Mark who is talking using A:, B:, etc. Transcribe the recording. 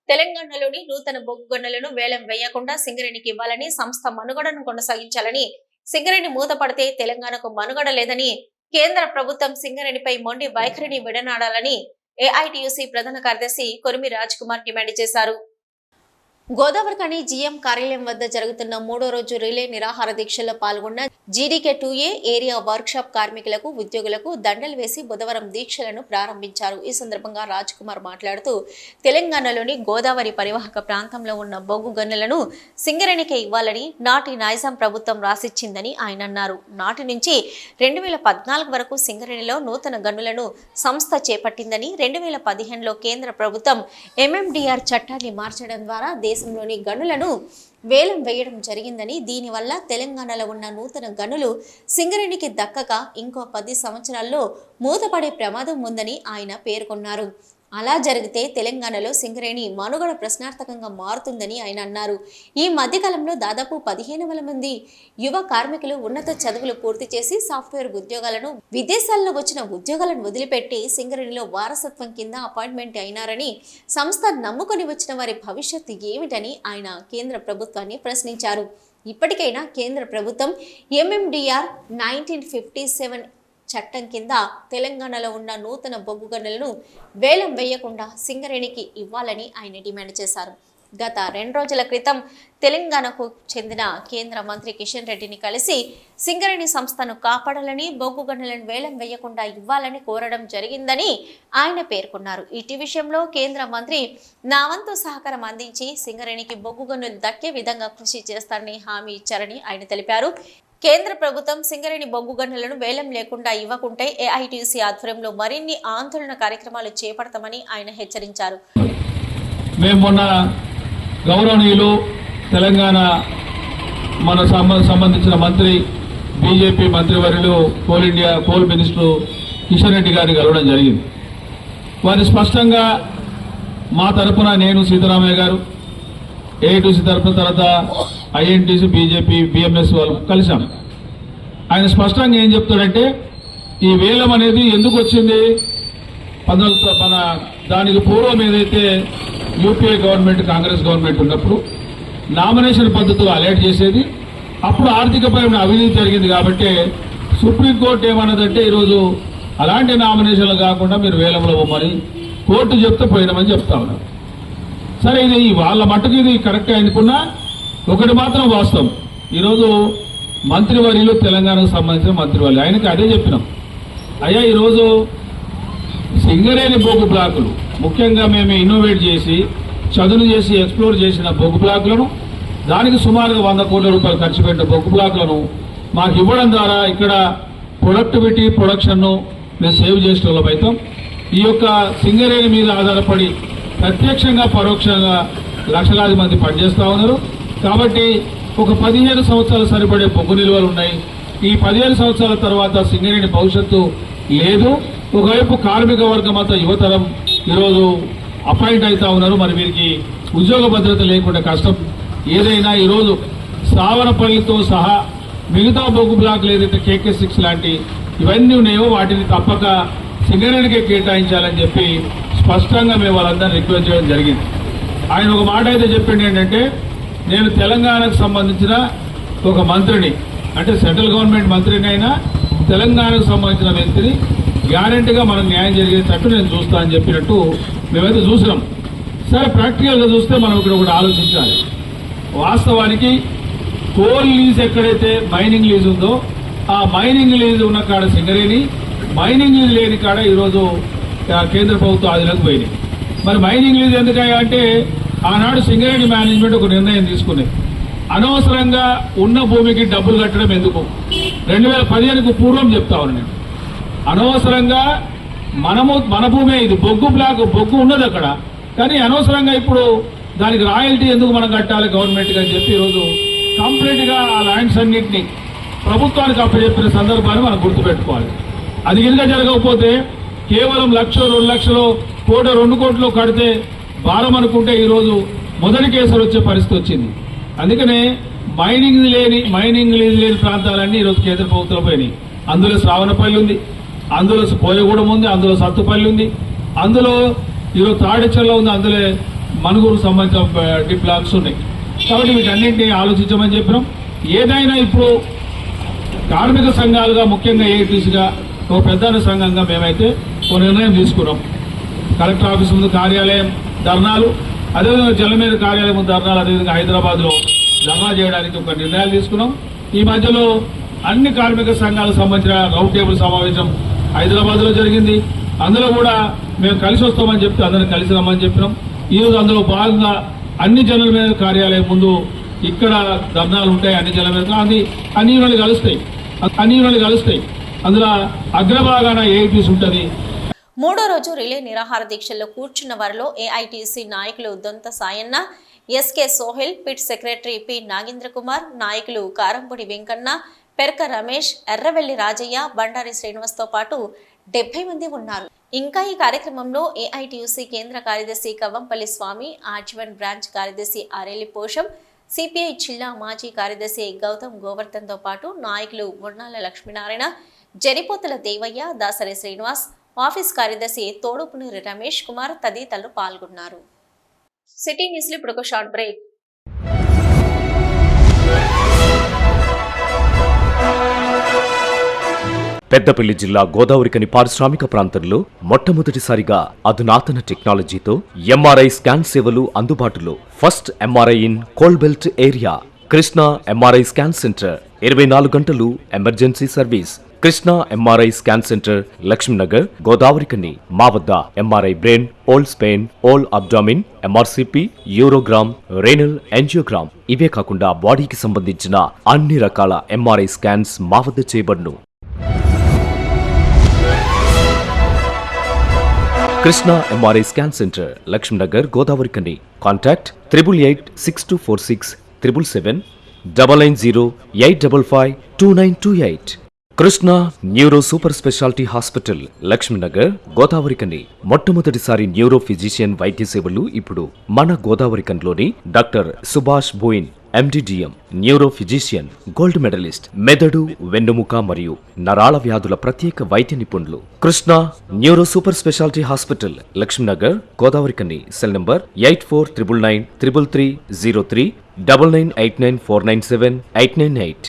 A: తెలంగాణలోని నూతన బొగ్గు గనులను వేలం వేయకుండా సింగరేణికి ఇవ్వాలని, సంస్థ మనుగడను కొనసాగించాలని, సింగరేణి మూతపడితే తెలంగాణకు మనుగడ లేదని, కేంద్ర ప్రభుత్వం సింగరేణిపై మొండి వైఖరిని విడనాడాలని ఏఐటియుసి ప్రధాన కార్యదర్శి కొరిమి రాజ్ కుమార్ డిమాండ్ చేశారు. గోదావరిఖని జీఎం కార్యాలయం వద్ద జరుగుతున్న 3వ రోజు రిలే నిరాహార దీక్షల్లో పాల్గొన్న జీడీకే-2A ఏరియా వర్క్షాప్ కార్మికులకు, ఉద్యోగులకు దండలు వేసి బుధవారం దీక్షలను ప్రారంభించారు. ఈ సందర్భంగా రాజ్ కుమార్ మాట్లాడుతూ, తెలంగాణలోని గోదావరి పరివాహక ప్రాంతంలో ఉన్న బొగ్గు గనులను సింగరేణికే ఇవ్వాలని నాటి నైజాం ప్రభుత్వం రాసిచ్చిందని ఆయన అన్నారు. నాటి నుంచి 2014 వరకు సింగరేణిలో నూతన గనులను సంస్థ చేపట్టిందని, 2015లో కేంద్ర ప్రభుత్వం ఎంఎండిఆర్ చట్టాన్ని మార్చడం ద్వారా దేశంలోని గనులను వేలం వేయడం జరిగిందని, దీనివల్ల తెలంగాణలో ఉన్న నూతన గనులు సింగరేణికి దక్కక ఇంకో 10 సంవత్సరాల్లో మూతపడే ప్రమాదం ఉందని ఆయన పేర్కొన్నారు. అలా జరిగితే తెలంగాణలో సింగరేణి మనుగడ ప్రశ్నార్థకంగా మారుతుందని ఆయన అన్నారు. ఈ మధ్యకాలంలో దాదాపు 15,000 మంది యువ కార్మికులు ఉన్నత చదువులు పూర్తి చేసి సాఫ్ట్వేర్ ఉద్యోగాలను, విదేశాల్లో వచ్చిన ఉద్యోగాలను వదిలిపెట్టి సింగరేణిలో వారసత్వం కింద అపాయింట్మెంట్ అయినారని, సంస్థ నమ్ముకొని వచ్చిన వారి భవిష్యత్తు ఏమిటని ఆయన కేంద్ర ప్రభుత్వాన్ని ప్రశ్నించారు. ఇప్పటికైనా కేంద్ర ప్రభుత్వం ఎంఎండిఆర్ 1957 చట్టం కింద తెలంగాణలో ఉన్న నూతన బొగ్గు గనులను వేలం వేయకుండా సింగరేణికి ఇవ్వాలని ఆయన డిమాండ్ చేశారు. గత 2 రోజుల క్రితం తెలంగాణకు చెందిన కేంద్ర మంత్రి కిషన్ రెడ్డిని కలిసి సింగరేణి సంస్థను కాపాడాలని, బొగ్గు గనులను వేలం వేయకుండా ఇవ్వాలని కోరడం జరిగిందని ఆయన పేర్కొన్నారు. ఇటీ విషయంలో కేంద్ర మంత్రి నా వంతు సహకారం అందించి సింగరేణికి బొగ్గు గనులు దక్కే విధంగా కృషి చేస్తారని హామీ ఇచ్చారని ఆయన తెలిపారు. కేంద్ర ప్రభుత్వం సింగరేణి బొగ్గు గనులను వేలం లేకుండా ఇవ్వకుంటే ఏఐటియుసి ఆధ్వర్యంలో మరిన్ని ఆందోళన కార్యక్రమాలు చేపడతామని ఆయన హెచ్చరించారు.
B: మేము మొన్న గౌరవనీయులు తెలంగాణ మన సంబంధించిన మంత్రి, బీజేపీ మంత్రివర్యులు, కోల్ మినిస్టర్ కిషన్ రెడ్డి గారిని కలవడం జరిగింది. వారు స్పష్టంగా మా తరఫున నేను, సీతారామయ్య గారు, ఏఐటిసి తరఫున, తర్వాత ఐఎన్టీసీ, బీజేపీ, బిఎంఎస్ వాళ్ళు కలిసాం. ఆయన స్పష్టంగా ఏం చెప్తాడంటే, ఈ వేలం అనేది ఎందుకు వచ్చింది, మన దానికి పూర్వం ఏదైతే యూపీఏ గవర్నమెంట్, కాంగ్రెస్ గవర్నమెంట్ ఉన్నప్పుడు నామినేషన్ పద్ధతిలో అలర్ట్ చేసేది, అప్పుడు ఆర్థికపరమైన అవినీతి జరిగింది కాబట్టి సుప్రీంకోర్టు ఏమన్నదంటే ఈరోజు అలాంటి నామినేషన్లు కాకుండా మీరు వేలంలో పోమని కోర్టు చెప్తే పోయినామని చెప్తా ఉన్నారు. సరే, ఇది వాళ్ళ మట్టుకు ఇది కరెక్ట్ అనుకున్నా, ఒకటి మాత్రం వాస్తవం. ఈరోజు మంత్రివర్యులు, తెలంగాణకు సంబంధించిన మంత్రివర్యులు, ఆయనకి అదే చెప్పినాం. అయ్యా, ఈరోజు సింగరేణి బొగ్గు బ్లాకులు, ముఖ్యంగా మేము ఇన్నోవేట్ చేసి చదును చేసి ఎక్స్ప్లోర్ చేసిన బొగ్గు బ్లాకులను, దానికి సుమారుగా 100 కోట్ల రూపాయలు ఖర్చు పెట్టిన బొగ్గు బ్లాకులను మాకు ఇవ్వడం ద్వారా ఇక్కడ ప్రొడక్టివిటీ, ప్రొడక్షన్ను మేము సేవ్ చేసిన వాళ్ళం అవుతాం. ఈ యొక్క సింగరేణి మీద ఆధారపడి ప్రత్యక్షంగా, పరోక్షంగా లక్షలాది మంది పనిచేస్తూ ఉన్నారు. కాబట్టి ఒక 15 సంవత్సరాలు సరిపడే బొగ్గు నిల్వలు ఉన్నాయి. ఈ 15 సంవత్సరాల తర్వాత సింగరేణి భవిష్యత్తు లేదు. ఒకవైపు కార్మిక వర్గం అంతా యువతరం ఈరోజు అపాయింట్ అవుతా ఉన్నారు. మరి వీరికి ఉద్యోగ భద్రత లేకుండా కష్టం. ఏదైనా ఈరోజు సావనపల్లితో సహా మిగతా బొగ్గు బ్లాక్లు ఏదైతే KK6 లాంటి ఇవన్నీ ఉన్నాయో వాటిని తప్పక సింగరేణికే కేటాయించాలని చెప్పి స్పష్టంగా మేము వాళ్ళందరినీ రిక్వెస్ట్ చేయడం జరిగింది. ఆయన ఒక మాట అయితే చెప్పింది ఏంటంటే, నేను తెలంగాణకు సంబంధించిన ఒక మంత్రిని, అంటే సెంట్రల్ గవర్నమెంట్ మంత్రిని అయినా తెలంగాణకు సంబంధించిన వ్యక్తిని, గ్యారెంటీగా మనకు న్యాయం జరిగేటట్టు నేను చూస్తా అని చెప్పినట్టు మేమైతే చూసినాం. సరే, ప్రాక్టికల్గా చూస్తే మనం ఇక్కడ ఒకటి ఆలోచించాలి. వాస్తవానికి కోల్ లీజ్ ఎక్కడైతే మైనింగ్ లీజ్ ఉందో, ఆ మైనింగ్ లీజ్ ఉన్న కాడ సింగరేణి, మైనింగ్ లీజ్ లేని కాడ ఈరోజు కేంద్ర ప్రభుత్వం ఆధీనంలోకి పోయింది. మరి మైనింగ్ లీజ్ ఎందుకయ్యా అంటే, ఆనాడు సింగరేణి మేనేజ్మెంట్ ఒక నిర్ణయం తీసుకునేది, అనవసరంగా ఉన్న భూమికి డబ్బులు కట్టడం ఎందుకు. 2015కు పూర్వం చెప్తా ఉన్నాను నేను, అనవసరంగా మన భూమే ఇది, బొగ్గు బ్లాక్, బొగ్గు ఉన్నది అక్కడ, కానీ అనవసరంగా ఇప్పుడు దానికి రాయల్టీ ఎందుకు మనం కట్టాలి గవర్నమెంట్గా అని చెప్పి ఈరోజు కంప్లీట్గా ఆ ల్యాండ్స్ అన్నింటినీ ప్రభుత్వానికి అప్పచెప్పిన సందర్భాన్ని మనం గుర్తుపెట్టుకోవాలి. అది కింద జరగకపోతే కేవలం 1,00,000, 2 లక్షలు, 2 కోట్లు కడితే భారం అనుకుంటే ఈరోజు మొదటి కేసులు వచ్చే పరిస్థితి వచ్చింది. అందుకనే మైనింగ్ లీజ్ లేని ప్రాంతాలన్నీ ఈరోజు కేంద్ర ప్రభుత్వం పోయినాయి. అందులో శ్రావణపల్లి ఉంది, అందులో కోయగూడెం ఉంది, అందులో సత్తుపల్లి ఉంది, అందులో ఈరోజు తాడిచెర్ల ఉంది, అందులో మనుగూరు సంబంధించిన డిప్ బ్లాక్స్ ఉన్నాయి. కాబట్టి వీటన్నింటినీ ఆలోచించమని చెప్పినాం. ఏదైనా ఇప్పుడు కార్మిక సంఘాలుగా ముఖ్యంగా ఏఐటీసీగా ఒక ప్రధాన సంఘంగా మేమైతే ఒక నిర్ణయం తీసుకున్నాం. కలెక్టర్ ఆఫీస్ ముందు కార్యాలయం ధర్నాలు, అదేవిధంగా జలమేర కార్యాలయం ముందు ధర్నాలు, అదేవిధంగా హైదరాబాద్లో ధర్నా చేయడానికి ఒక నిర్ణయాలు తీసుకున్నాం. ఈ మధ్యలో అన్ని కార్మిక సంఘాలకు సంబంధించిన రౌండ్ టేబుల్ సమావేశం హైదరాబాద్లో జరిగింది. అందులో కూడా మేము కలిసి వస్తామని చెప్తే అందరం కలిసి రమ్మని చెప్పినాం. ఈరోజు అందులో భాగంగా అన్ని జనరల్ మేనేజర్ కార్యాలయం ముందు ఇక్కడ ధర్నాలు ఉంటాయి. అన్ని జనరల్ మేనేజర్ అన్ని యూనియన్లు కలుస్తాయి. అందులో అగ్రభాగాన ఏఐటీసీ ఉంటుంది.
A: మూడో రోజు రిలే నిరాహార దీక్షల్లో కూర్చున్న వారిలో ఏఐటీసీ నాయకులు Dontha Sayanna, SK Sohail, pit secretary P Nagendra Kumar, నాయకులు కారంపొడి వెంకన్న, పెరక రమేష్, ఎర్రవెల్లి రాజయ్య, బండారి శ్రీనివాస్తో పాటు 70 మంది ఉన్నారు. ఇంకా ఈ కార్యక్రమంలో ఏఐటీయూసీ కేంద్ర కార్యదర్శి కవ్వంపల్లి స్వామి, ఆర్జీవన్ బ్రాంచ్ కార్యదర్శి ఆరేలి పోషం, సిపిఐ జిల్లా మాజీ కార్యదర్శి గౌతమ్ గోవర్ధన్తో పాటు నాయకులు మున్నాల లక్ష్మీనారాయణ, జరిపోతుల దేవయ్య, దాసరి శ్రీనివాస్, ఆఫీస్ కార్యదర్శి తోడుపునూరి రమేష్ కుమార్ తదితరులు పాల్గొన్నారు. సిటీ న్యూస్ లో ఇప్పుడు ఒక షార్ట్ బ్రేక్.
C: పెద్దపల్లి జిల్లా గోదావరికని పారిశ్రామిక ప్రాంతంలో మొట్టమొదటిసారిగా అధునాతన టెక్నాలజీతో ఎంఆర్ఐ స్కాన్ సేవలు అందుబాటులో. First MRI in coal belt area. Krishna MRI scan centre 24 గంటలు emergency service. Krishna MRI scan centre, Lakshmi Nagar, Godavarikhani. మా వద్ద MRI brain, whole spine, whole abdomen, MRCP, urogram, renal angiogram, ఇవే కాకుండా బాడీకి సంబంధించిన అన్ని రకాల ఎంఆర్ఐ స్కాన్స్ మా వద్ద చేయబడును. Krishna MRI scan centre, Lakshmi Nagar, Godavarikhani. Contact 888646 777 990 855 2928. Krishna neuro super speciality hospital, Laxminagar, Godavarikhani. మొట్టమొదటిసారి న్యూరో ఫిజిషియన్ వైద్య సేవలు ఇప్పుడు మన గోదావరికన్లోని doctor Subhash Boyin, MD DM, neuro physician, gold medallist, మెదడు, వెన్నుముక మరియు నరాల వ్యాధుల ప్రత్యేక వైద్య నిపుణులు. Krishna neuro super speciality hospital, Laxminagar, Godavarikhani. Cell number 8499 333 03 9989 497 898.